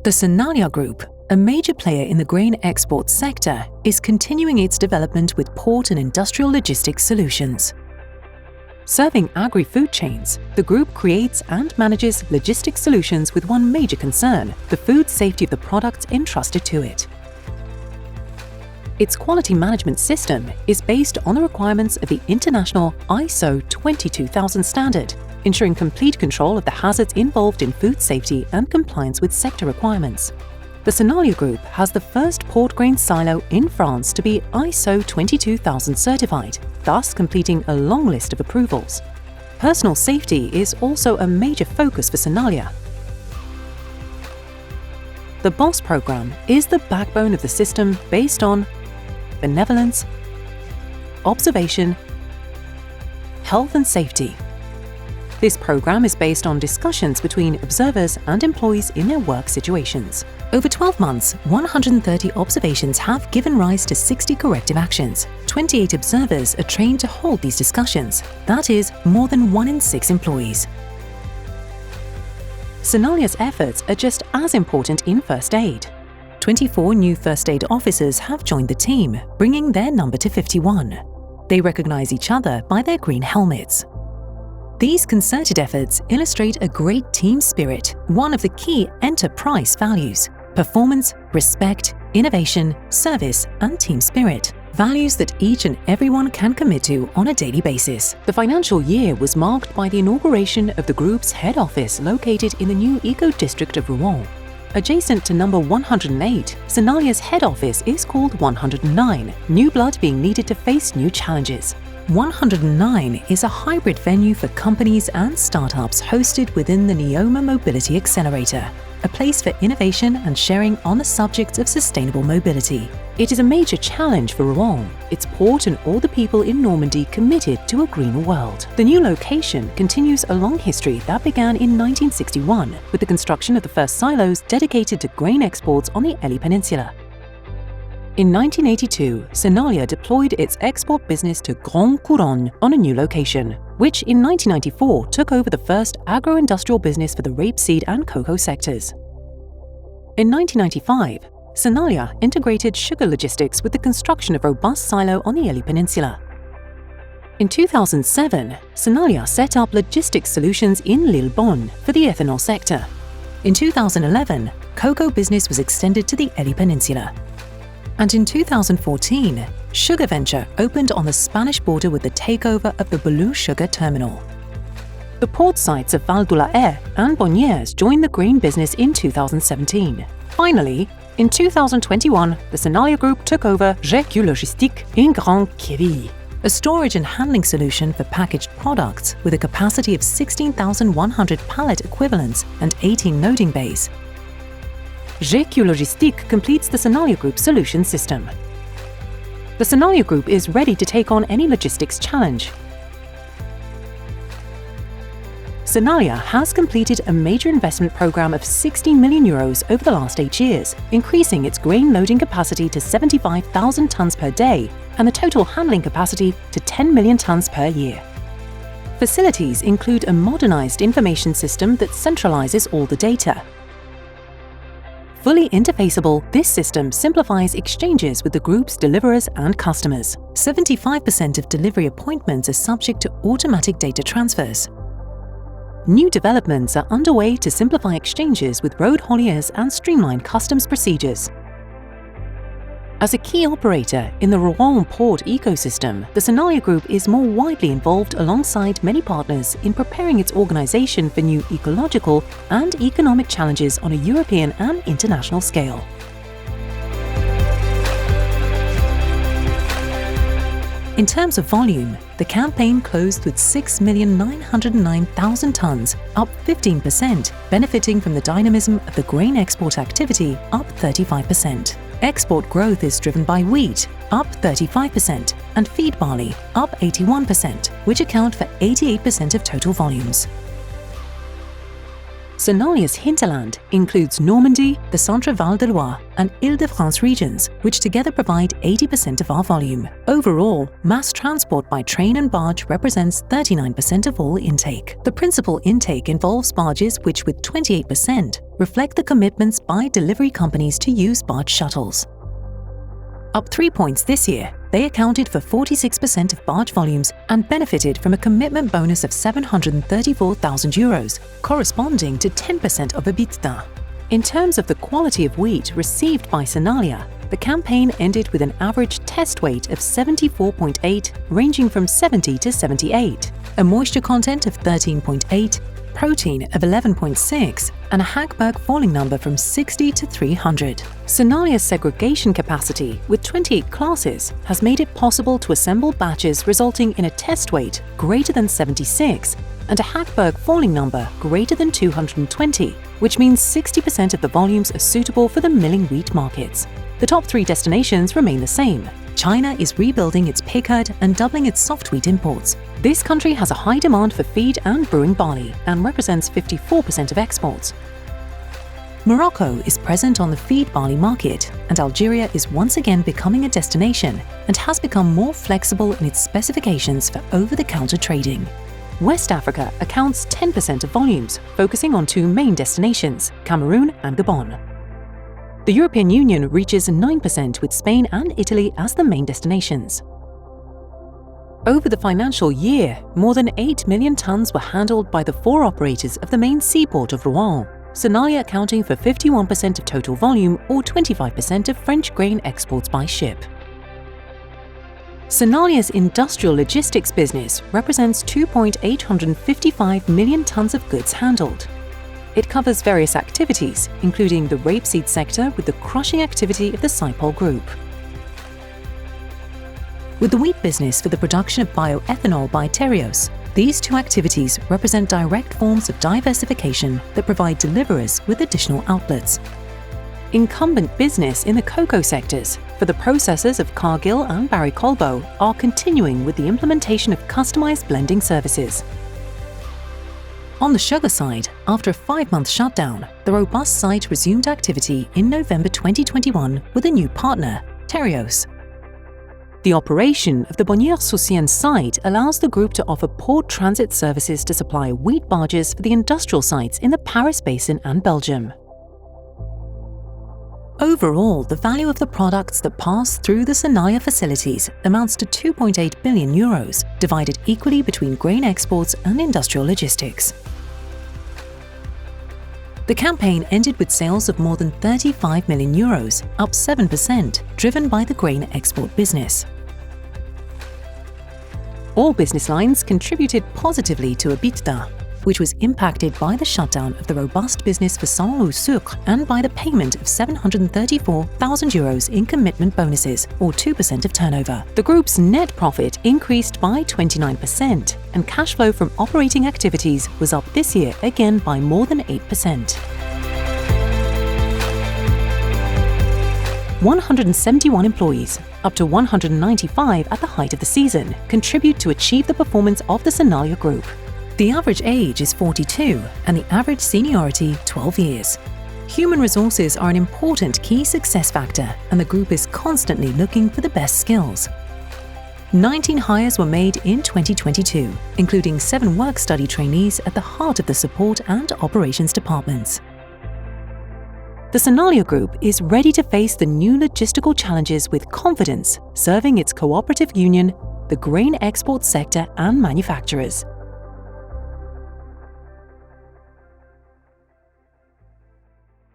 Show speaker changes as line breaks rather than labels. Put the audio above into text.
The Sénalia Group, a major player in the grain export sector, is continuing its development with port and industrial logistics solutions. Serving agri-food chains, the group creates and manages logistics solutions with one major concern: the food safety of the products entrusted to it. Its quality management system is based on the requirements of the international ISO 22000 standard, ensuring complete control of the hazards involved in food safety and compliance with sector requirements. The Sénalia Group has the first port grain silo in France to be ISO 22000 certified, thus completing a long list of approvals. Personal safety is also a major focus for Sénalia. The BOSS program is the backbone of the system based on benevolence, observation, health and safety. This program is based on discussions between observers and employees in their work situations. Over 12 months, 130 observations have given rise to 60 corrective actions. 28 observers are trained to hold these discussions. That is more than 1 in 6 employees. Sénalia's efforts are just as important in first aid. 24 new first aid officers have joined the team, bringing their number to 51. They recognize each other by their green helmets. These concerted efforts illustrate a great team spirit, one of the key enterprise values: performance, respect, innovation, service, and team spirit. Values that each and everyone can commit to on a daily basis. The financial year was marked by the inauguration of the group's head office located in the new eco-district of Rouen. Adjacent to number 108, Sénalia's head office is called 109, new blood being needed to face new challenges. 109 is a hybrid venue for companies and startups hosted within the Neoma Mobility Accelerator, a place for innovation and sharing on the subjects of sustainable mobility. It is a major challenge for Rouen, its port and all the people in Normandy committed to a greener world. The new location continues a long history that began in 1961 with the construction of the first silos dedicated to grain exports on the Elie Peninsula. In 1982, Sénalia deployed its export business to Grande Couronne on a new location, which in 1994 took over the first agro-industrial business for the rapeseed and cocoa sectors. In 1995, Sénalia integrated sugar logistics with the construction of robust silo on the Elie Peninsula. In 2007, Sénalia set up logistics solutions in Lillebonne for the ethanol sector. In 2011, cocoa business was extended to the Elie Peninsula. And in 2014, Sugar Venture opened on the Spanish border with the takeover of the Boulogne Sugar Terminal. The port sites of Val de la Haye and Bonnières joined the grain business in 2017. Finally, in 2021, the Sénalia Group took over GQ Logistique in Grand Quevilly, a storage and handling solution for packaged products with a capacity of 16,100 pallet equivalents and 18 loading bays. GQ Logistique completes the Sénalia Group solution system. The Sénalia Group is ready to take on any logistics challenge. Sénalia has completed a major investment program of 16 million euros over the last 8 years, increasing its grain loading capacity to 75,000 tons per day and the total handling capacity to 10 million tons per year. Facilities include a modernized information system that centralizes all the data. Fully interfaceable, this system simplifies exchanges with the group's deliverers and customers. 75% of delivery appointments are subject to automatic data transfers. New developments are underway to simplify exchanges with road hauliers and streamline customs procedures. As a key operator in the Rouen port ecosystem, the Sénalia Group is more widely involved alongside many partners in preparing its organization for new ecological and economic challenges on a European and international scale. In terms of volume, the campaign closed with 6,909,000 tons, up 15%, benefiting from the dynamism of the grain export activity, up 35%. Export growth is driven by wheat, up 35%, and feed barley, up 81%, which account for 88% of total volumes. Sénalia's hinterland includes Normandy, the Centre-Val de Loire, and Île-de-France regions, which together provide 80% of our volume. Overall, mass transport by train and barge represents 39% of all intake. The principal intake involves barges which, with 28%, reflect the commitments by delivery companies to use barge shuttles. Up 3 points this year, they accounted for 46% of barge volumes and benefited from a commitment bonus of €734,000, corresponding to 10% of EBITDA. In terms of the quality of wheat received by Sénalia, the campaign ended with an average test weight of 74.8, ranging from 70 to 78, a moisture content of 13.8, protein of 11.6, and a Hackberg falling number from 60 to 300. Sénalia's segregation capacity, with 28 classes, has made it possible to assemble batches resulting in a test weight greater than 76 and a Hackberg falling number greater than 220, which means 60% of the volumes are suitable for the milling wheat markets. The top 3 destinations remain the same. China is rebuilding its pig herd and doubling its soft wheat imports. This country has a high demand for feed and brewing barley and represents 54% of exports. Morocco is present on the feed barley market, and Algeria is once again becoming a destination and has become more flexible in its specifications for over-the-counter trading. West Africa accounts 10% of volumes, focusing on 2 main destinations, Cameroon and Gabon. The European Union reaches 9% with Spain and Italy as the main destinations. Over the financial year, more than 8 million tons were handled by the 4 operators of the main seaport of Rouen, Sénalia accounting for 51% of total volume or 25% of French grain exports by ship. Sénalia's industrial logistics business represents 2.855 million tons of goods handled. It covers various activities, including the rapeseed sector with the crushing activity of the Saipol Group. With the wheat business for the production of bioethanol by Tereos, these 2 activities represent direct forms of diversification that provide deliverers with additional outlets. Incumbent business in the cocoa sectors for the processors of Cargill and Barry Callebaut are continuing with the implementation of customized blending services. On the sugar side, after a 5-month shutdown, the robust site resumed activity in November 2021 with a new partner, Tereos. The operation of the Bonnières-sur-Seine site allows the group to offer port transit services to supply wheat barges for the industrial sites in the Paris Basin and Belgium. Overall, the value of the products that pass through the Sénalia facilities amounts to €2.8 billion, divided equally between grain exports and industrial logistics. The campaign ended with sales of more than €35 million, up 7%, driven by the grain export business. All business lines contributed positively to EBITDA, which was impacted by the shutdown of the robust business for Saint-Loup-Sucre and by the payment of €734,000 in commitment bonuses, or 2% of turnover. The group's net profit increased by 29%, and cash flow from operating activities was up this year again by more than 8%. 171 employees, up to 195 at the height of the season, contribute to achieve the performance of the Sénalia Group. The average age is 42 and the average seniority 12 years. Human resources are an important key success factor, and the group is constantly looking for the best skills. 19 hires were made in 2022, including 7 work-study trainees at the heart of the support and operations departments. The Sénalia Group is ready to face the new logistical challenges with confidence, serving its cooperative union, the grain export sector and manufacturers.